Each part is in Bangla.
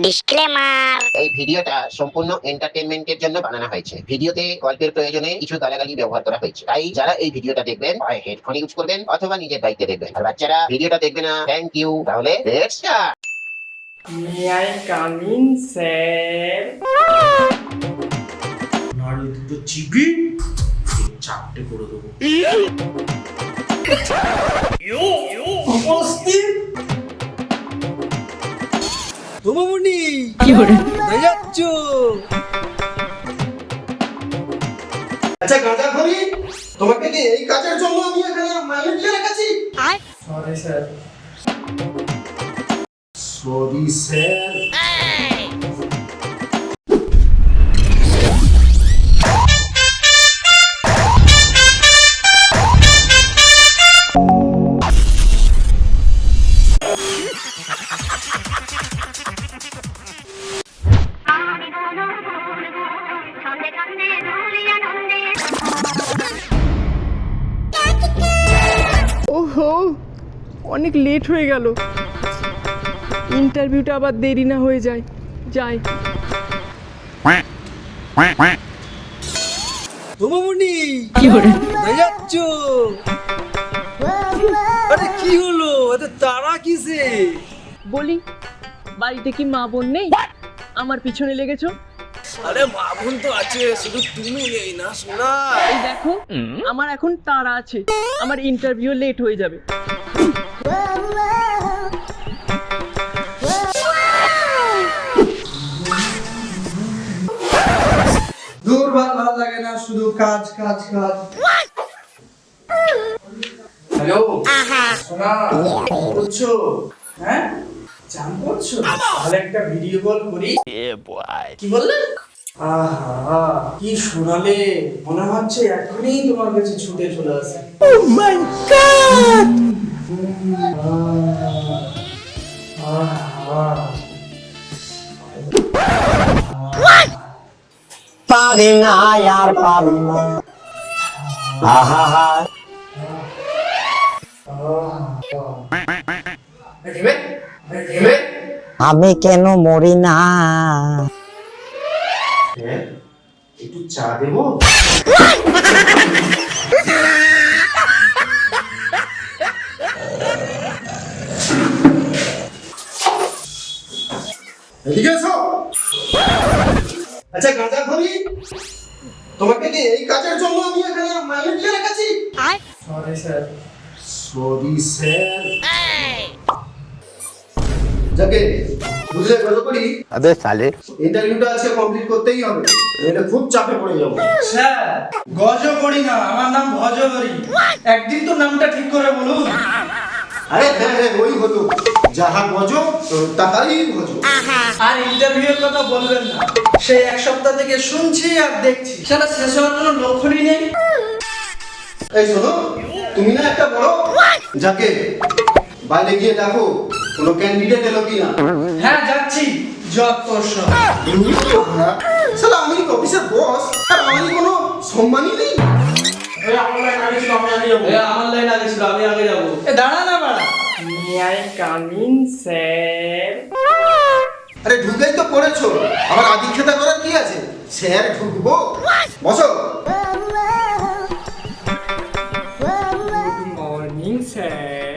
ডিসক্লেমার। এই ভিডিওটা সম্পূর্ণ এন্টারটেইনমেন্টের জন্য বানানো হয়েছে। ভিডিওতে গল্পের প্রয়োজনে কিছু গালাগালি ব্যবহার করা হয়েছে, তাই যারা এই ভিডিওটা দেখবেন হয় হেডফোন ইউজ করবেন অথবা নিজের দায়িত্বে দেখবেন। আর বাচ্চারা ভিডিওটা দেখবে না, থ্যাংক ইউ। তাহলে let's start. May I come in, sir? নাড়ু দুটো চিপি চারটে করে দেবো। তোমামণি কি করে যাচ্ছ? আচ্ছা গাঁজা খড়ি, তোমাকে কি এই কাজের জন্য আমি এখানে মাইনে দিয়ে রেখেছি? Sorry, sir. Sorry sir. ওহো, অনেক লেট হয়ে গেল। ইন্টারভিউটা আবার দেরি না হয়ে যায়। যাই। তোমামণি কি করে যাচ্ছ? আরে কি হলো, এত তাড়া কিসে? বলি, বাড়িতে কি মা বোন নেই? আমার পিছনে লেগেছো? আরে মা বোন তো আছে, শুধু তুমি নেই না সোনা। এই দেখো, আমার এখন তাড়া আছে। আমার ইন্টারভিউ লেট হয়ে যাবে। দূর ভালো লাগে না, শুধু কাজ কাজ কাজ। হ্যালো সোনা, করছো? হ্যাঁ চান করছো? তাহলে একটা ভিডিও কল করি। কি বললে? আহা কি শোনালে, মনে হচ্ছে এখনই তোমার কাছে ছুটে চলে আসে। ও মাই গড! পারি না আর পারি না। আহা আমি কেন মরি না? একটু চা দেবো? এদিকে এসো। আচ্ছা গাঁজা খড়ি, তোমাকে কি এই কাজের জন্য আমি এখানে মাইনে দিয়ে রেখেছি? Sorry sir. Sorry sir. যাকে বুঝলে গেল করি, আবে সালে ইন্টারভিউটা আজকে কমপ্লিট করতেই হবে, এটা খুব চাপে পড়ে যাবো। স্যার গজ করি না, আমার নাম ভজ করি। একদিন তো নামটা ঠিক করে বলুন। আরে হ্যাঁ হ্যাঁ ওই হতো, যাহা গজো তাহাই ভজো। আর ইন্টারভিউর কথা বলবেন না, সেই এক সপ্তাহ থেকে শুনছি আর দেখছি, সেটা শেষ হওয়ার কোনো লক্ষণই নেই। এই শোনো, তুমি না একটা বড়, যাকে বাইরে গিয়ে দেখো কোনো ক্যান্ডিডেট এলো কিনা। হ্যাঁ যাচ্ছি, যত সব। শালা আমি অফিসের বস, আর আমি কোনো সম্মানই নেই। আমার লাইন আগে ছিল, আমি আগে যাবো। দাঁড়া না বাড়া। May I come in, sir? আরে ঢুকেই তো পড়েছো, আবার আদিক্ষেতা করার কি আছে? স্যার ঢুকবো, বসো। Good morning, sir.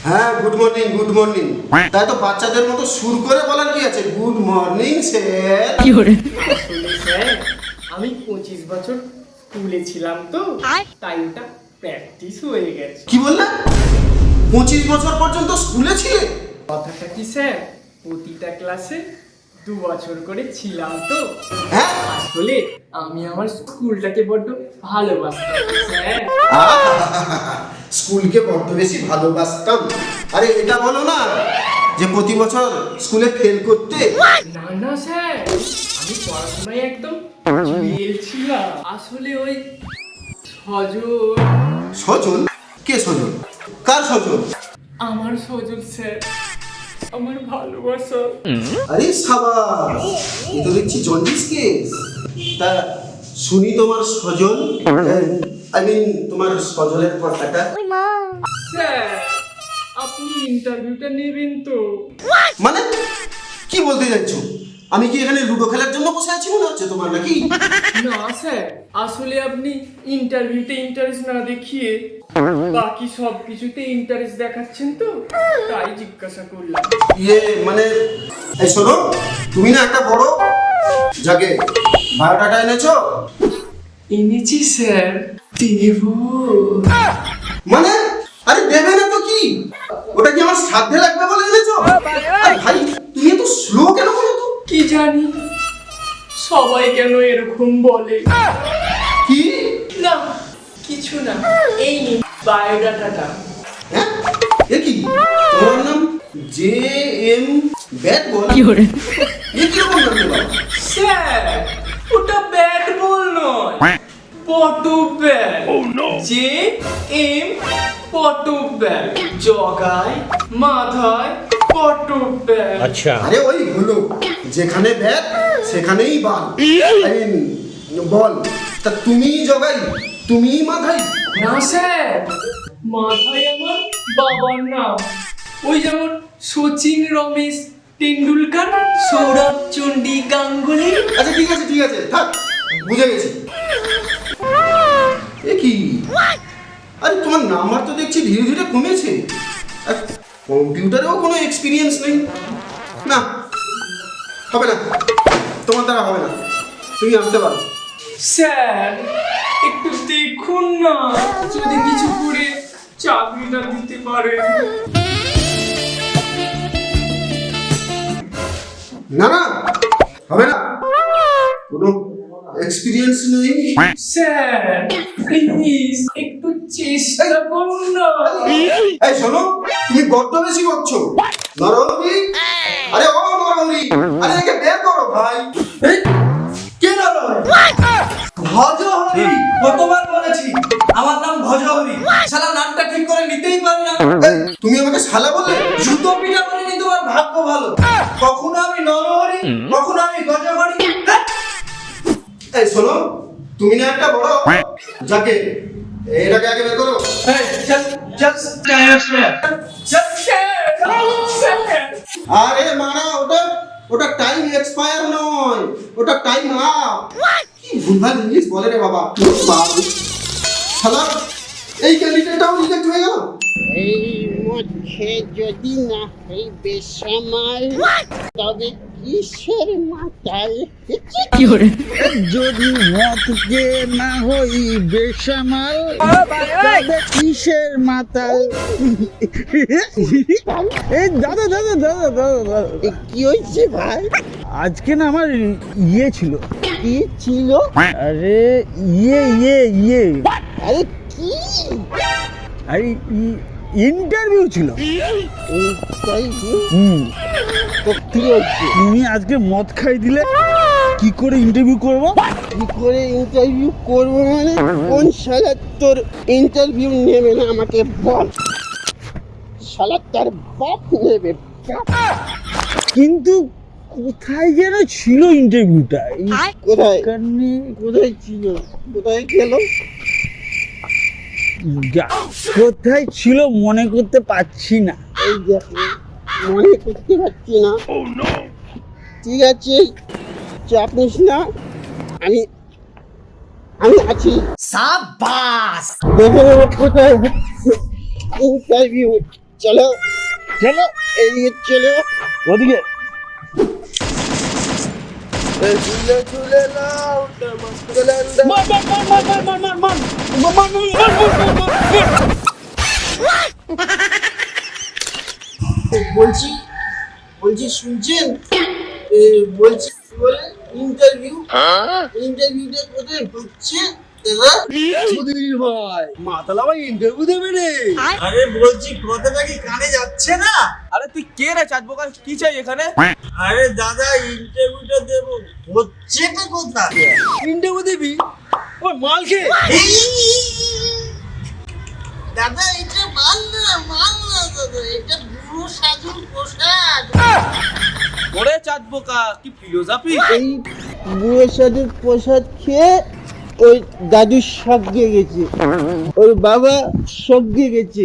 হ্যাঁ গুড মর্নিং গুড মর্নিং। তাই তো বাচ্চাদের মতো সুর করে বলার কি আছে? Good morning sir. আসলে স্যার, আমি 25 বছর স্কুলে ছিলাম তো, তাই ওটা প্র্যাকটিস হয়ে গেছে। কি বললে? 25 বছর পর্যন্ত স্কুলে ছিলে? কথাটা কি স্যার, প্রতিটা ক্লাসে 2 বছর করে ছিলাম তো। হ্যাঁ আসলে আমি আমার স্কুলটাকে বড্ড ভালোবাসতাম স্যার। স্কুলকে বড্ড বেশি ভালোবাসতাম। আরে এটা বলো না যে প্রতি বছর স্কুলে ফেল করতে। না না স্যার, আমি পড়াশোনায় একদম ফেল ছিলাম। আসলে ওই সজল, সজল? কে সজল? কার সজল? আমার সজল স্যার, আমার ভালোবাসা। আরে সাবাস, এ তো দেখছি জন্ডিস কেস। তা শুনি তোমার সজল, আই মিন তোমার সজলের কথাটা। স্যার, আপনি ইন্টারভিউটা নেবেন তো? মানে কি বলতে চাইছো? আমি কি এখানে লুডো খেলার জন্য বসে আছি মনে হচ্ছে তোমার নাকি? না স্যার, আসলে আপনি ইন্টারভিউতে ইন্টারেস্ট না দেখিয়ে বাকি সব কিছুতে ইন্টারেস্ট দেখাচ্ছেন তো, তাই জিজ্ঞাসা করলাম। ইয়ে মানে এই শোনো, তুমি না একটা বড় যাকে বায়োডাটা এনেছো? এনেছি স্যার, দেব। মানে আরে দেবে না তো কি? ওটা কি আমার সাধ্যে লাগবে বলে এনেছো? আরে ভাই তুমি এত স্লো কেন বলো তো? কি জানি সবাই কেন এরকম বলে। কি? না কিছু না, এই নিন বায়োডাটাটা। হ্যাঁ এ কি? তোমার নাম জে এম ব্যাট বল? এ কি রকম নাম রে বাবা? স্যার ওটা ব্যাট বল নয়, পটো ব্যাট। যে এম পটো ব্যাট, জগায় মাথায় পটো ব্যাট। আরে ওই হলো, যেখানে ব্যাট সেখানেই বল। আই মিন বল। তা তুমি জগাই, তুমি মাথাই? না স্যার, মাথায় আমার বাবার নাম, ওই যেমন সচিন রমেশ টেন্ডুলকার, সৌরভ চন্ডী গাঙ্গুলি। আচ্ছা ঠিক আছে ঠিক আছে, থাক বুঝে গেছি। এ কি? আরে তোমার নাম্বার তো দেখছি ধীরে ধীরে কমেছে, আর কম্পিউটারেও কোনো এক্সপিরিয়েন্স নেই। না হবে না, তোমার দ্বারা হবে না, তুমি আসতে পারো। স্যার একটু দেখুন না, যদি কিছু করে চাকরিটা দিতে পারেন। না না হবে না, কোনো এক্সপিরিয়েন্স নেই। স্যার প্লিজ একটু চেষ্টা করুন না। এই শোনো, তুমি বড্ড বেশি বকছো। নরহরি, আরে ও নরহরি, আরে একে বের করো ভাই। এই, কে নরহরি? ভজহরি। কতবার বলেছি আমার নাম ভজহরি, শালা নামটা ঠিক করে নিতেই পারি না। এই, তুমি আমাকে শালা বললে? জুতো পিটা বলিনি, তোমার ভাগ্য ভালো। কখনো আমি নরহরি, কখনো আমি গজহরি। এই শোনো, তুমি না একটা বড় যাকে, এটাকে আগে বের করো। এই, আরে মারা, ওটা ওটা টাইম এক্সপায়ার নয়, ওটা টাইম আপ। কি ভুলভাল ইংলিশ বলে রে বাবা। বাবু শালা, এই ক্যান্ডিডেটটাও রিজেক্ট হয়ে গেল। এই মধ্যে যদি না হই বেসামাল, তবে কিসের মাতাল? যদি মতকে না হই বেসামাল, তবে কিসের মাতাল? এই দাদা দাদা দাদা দাদা দাদা, এ কি হয়েছে ভাই? আজকে না আমার ইয়ে ছিল। কি ছিল? আরে ইয়ে ইয়ে ইয়ে আরে কি? আরে ইন্টারভিউ ছিল। তাই তো কি হচ্ছে? তুমি আজকে মদ খাই দিলে, কি করে ইন্টারভিউ করবো? কি করে ইন্টারভিউ করবো মানে? কোন শালা তোর ইন্টারভিউ নেবে না আমাকে বল। শালা তার বাপ নেবে, বাপ। কিন্তু কোথায় যেন ছিল ইন্টারভিউটা? কোথায় এখানে কোথায় ছিল? কোথায় গেল? কোথায় ছিল মনে করতে পারছি না। এই দেখো, মনে করতে পারছি না। ঠিক আছে, চাপ নিস না, আমি আমি আছি। সাবাস। দেখে নেবো কোথায় ইন্টারভিউ। চলো চলো এদিকে চলো। ওদিকে। বলছি বলছি শুনছেন? বলছি বলে ইন্টারভিউ, ইন্টারভিউটা কোথায় হচ্ছে দাদা? আরে বলছি কথাটা কি কানে যাচ্ছে না? আরে তুই কে রে চাঁদ বোকা, কি চাই এখানে? আরে দাদা ইন্টারভিউটা দেবো, হচ্ছেটা কোথায়? ইন্টারভিউ দিবি? ওই মাল খেয়ে। দাদা এটা মাল না, মাল না দাদা, এটা বুড়ো সাধুর প্রসাদ। ওরে চাঁদ বোকা, কি ফিলোসফি? এই বুড়ো সাধুর প্রসাদ খেয়ে ওই দাদু সবগে গেছে, ওর বাবা সবগে গেছে,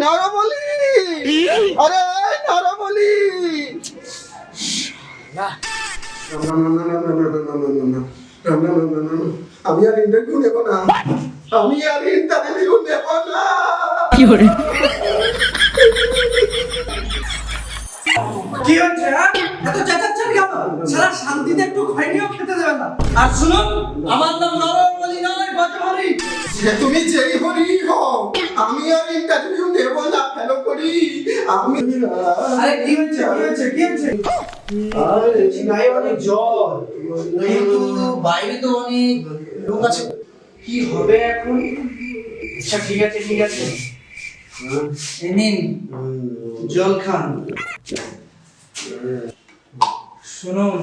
নরবলি, আরে নরবলি। আমি আর ইন্টারভিউ নেব না, আমি আর ইন্টারভিউ নেব না। কি হচ্ছে হ্যাঁ? এত চেঁচাচ্ছেন কেন? সারা শান্তিতে একটু খৈনিও খেতে দেবেন না। আর শুনুন, আমার নাম নরবলি নয়, গজহরি। সে তুমি যেই হরি হও, আমি আর ইন্টারভিউ নেব না, ফেলো করি আমি। আরে কি হচ্ছে কি হচ্ছে কি হচ্ছে? আরে গায়ে অনেক জ্বর, কিন্তু বাইরে তো অনেক লোক আছে। কি হবে এখন? আচ্ছা ঠিক আছে ঠিক আছে, এই নিন জল খান। শুনুন,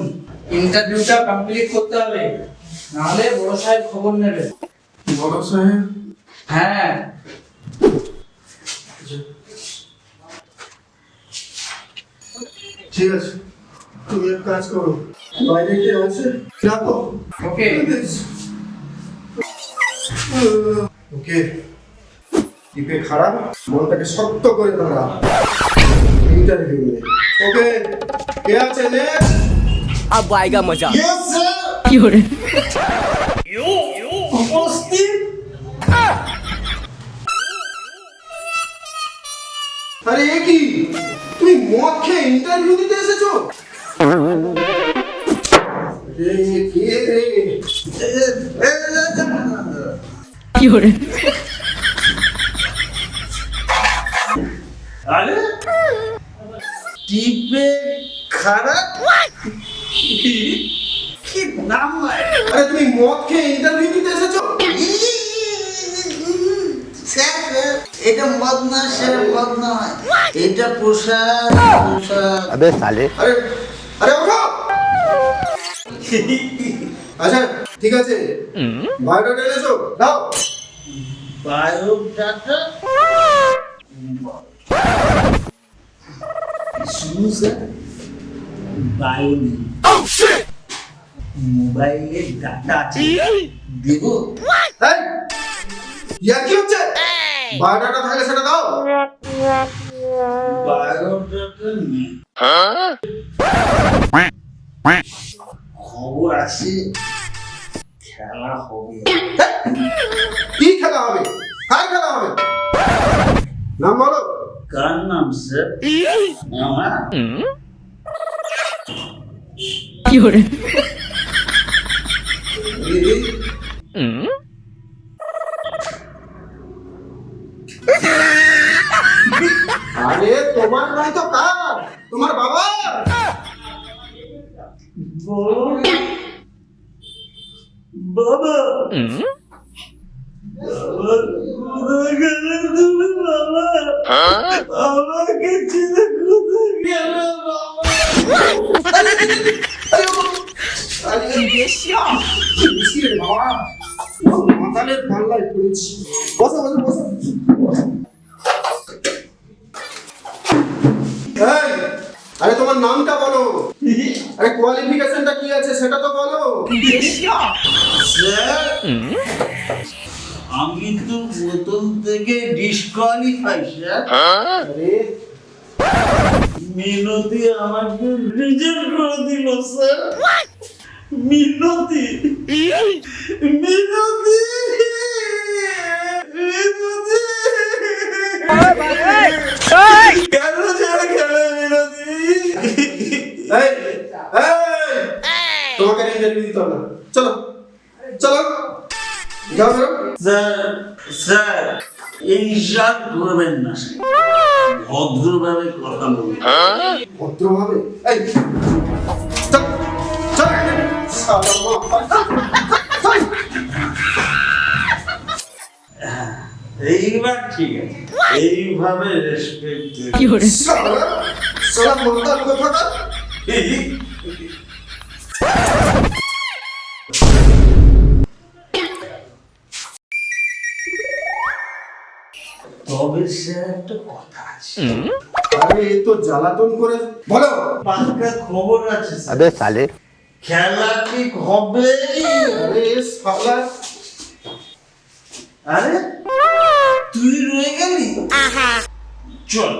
ইন্টারভিউটা কমপ্লিট করতে হবে, নাহলে বড় সাহেব খবর নেবে। বড় সাহেব? হ্যাঁ, ঠিক আছে, তুমি এক কাজ করো, বাইরে কে আছে ডাকো। ওকে ওকে, টিপে খারাপ, মনটাকে শক্ত করে দাঁড়া, ইন্টারভিউ নে। ওকে, কে আছে নেক্সট? अब आएगा मजा। Yes sir. উপস্থিত। আরে এ কি, তুমি মদ খেয়ে ইন্টারভিউ দিতে এসেছো? এ কে রে? আরে টিপে খারাপ কি নাম হয়? আরে তুমি মদ খেয়ে ইন্টারভিউ দিতে এসেছো? স্যার স্যার, এটা মদ না স্যার, মদ নয়, এটা প্রসাদ প্রসাদ। अबे साले আরে আরে ওঠো। আচ্ছা ঠিক আছে, বায়োডাটা এনেছো, দাও। বায়োডাটা শুনুন স্যার, বায়ো নেই, মোবাইলে ডাটা আছে, দেবো? এই, ইয়ার কি হচ্ছে? বায়োডাটা থাকলে সেটা দাও। বায়োডাটা নেই, খবর আছে, খেলা হবে। কি খেলা হবে? কার খেলা হবে? নাম বলো। কার নাম স্যার? আমার আরে তোমার নয় তো কার? তোমার বাবা। বাবা কোথায় গেলে তুমি বাবা? আমাকে ছেড়ে কোথায় গেলে বাবা? মাথালের পাল্লায় পড়েছি। বসো বসো বসো। এই, আরে তোমার নামটা বলো। আরে কোয়ালিফিকেশনটা কি আছে সেটা তো বলো। স্যার, আমি তো প্রথম থেকে ডিসকোয়ালিফাই স্যার। আরে মিনতি আমাকে রিজেক্ট করে দিল স্যার। মিনতি মিনতি মিনতি কেন ছেড়ে খেলে মিনতি? এই, তোমাকে ইন্টারভিউ দিতে হবে না। চলো চলো, যাও বেরো। স্যার স্যার, এই সাত করবেন না স্যার, ভদ্রভাবে কথা বলুন। ভদ্রভাবে? এই চল চল, শালা মা। চল। এইবার ঠিক আছে, এইভাবে রেসপেক্ট শালা শালা মন্দার কথাটা। তবে স্যার একটা কথা আছে, আরে এই তো জ্বালাতন করে বলো। পাক্কা খবর আছে স্যার। अबे साले খেলা ঠিক হবে। আরে শালা, আরে তুই রয়ে গেলি? চল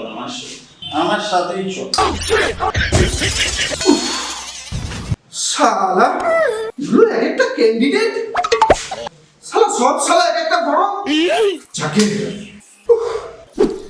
আমার সাথেই চল। শালা এগুলো এক একটা ক্যান্ডিডেট, শালা সব শালা এক একটা বড় যাকে।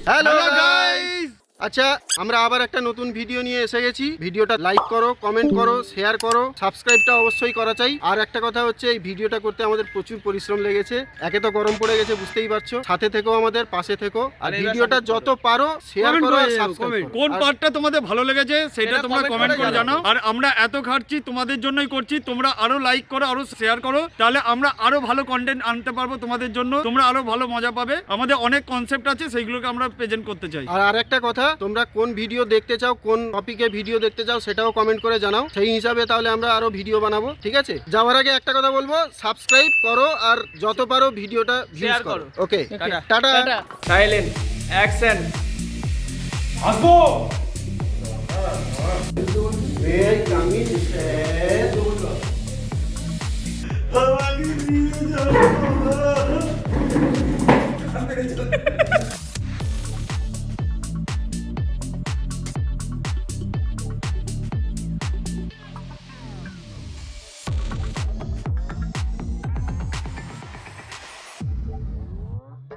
হ্যালো গাইস, আচ্ছা আমরা আবার একটা নতুন ভিডিও নিয়ে এসে গেছি। ভিডিওটা লাইক করো, কমেন্ট করো, শেয়ার করো, সাবস্ক্রাইবটা অবশ্যই করা চাই। আর একটা কথা হচ্ছে, এই ভিডিওটা করতে আমাদের প্রচুর পরিশ্রম লেগেছে। একে তো গরম পড়ে গেছে বুঝতেই পারছো, সাথে থেকো আমাদের, পাশে থেকো, আর ভিডিওটা যত পারো শেয়ার করো আর সাবস্ক্রাইব করো। কোন পার্টটা তোমাদের ভালো লেগেছে সেটা তোমরা কমেন্ট করে জানাও। আর আমরা এত খাটছি তোমাদের জন্যই করছি, তোমরা আরো লাইক করো, আরো শেয়ার করো, তাহলে আমরা আরো ভালো কন্টেন্ট আনতে পারবো তোমাদের জন্য, তোমরা আরো ভালো মজা পাবে। আমাদের অনেক কনসেপ্ট আছে, সেইগুলোকে আমরা প্রেজেন্ট করতে চাই। আর আরেকটা কথা, তোমরা কোন ভিডিও দেখতে চাও, কোন টপিকে ভিডিও দেখতে চাও সেটাও কমেন্ট করে জানাও, সেই হিসাবে তাহলে আমরা আরো ভিডিও বানাবো। ঠিক আছে, যাওয়ার আগে একটা কথা বলবো, সাবস্ক্রাইব করো আর যত পারো ভিডিওটা ভিউজ করো। ওকে, টাটা। Silent action. আসবো। Hey, come in.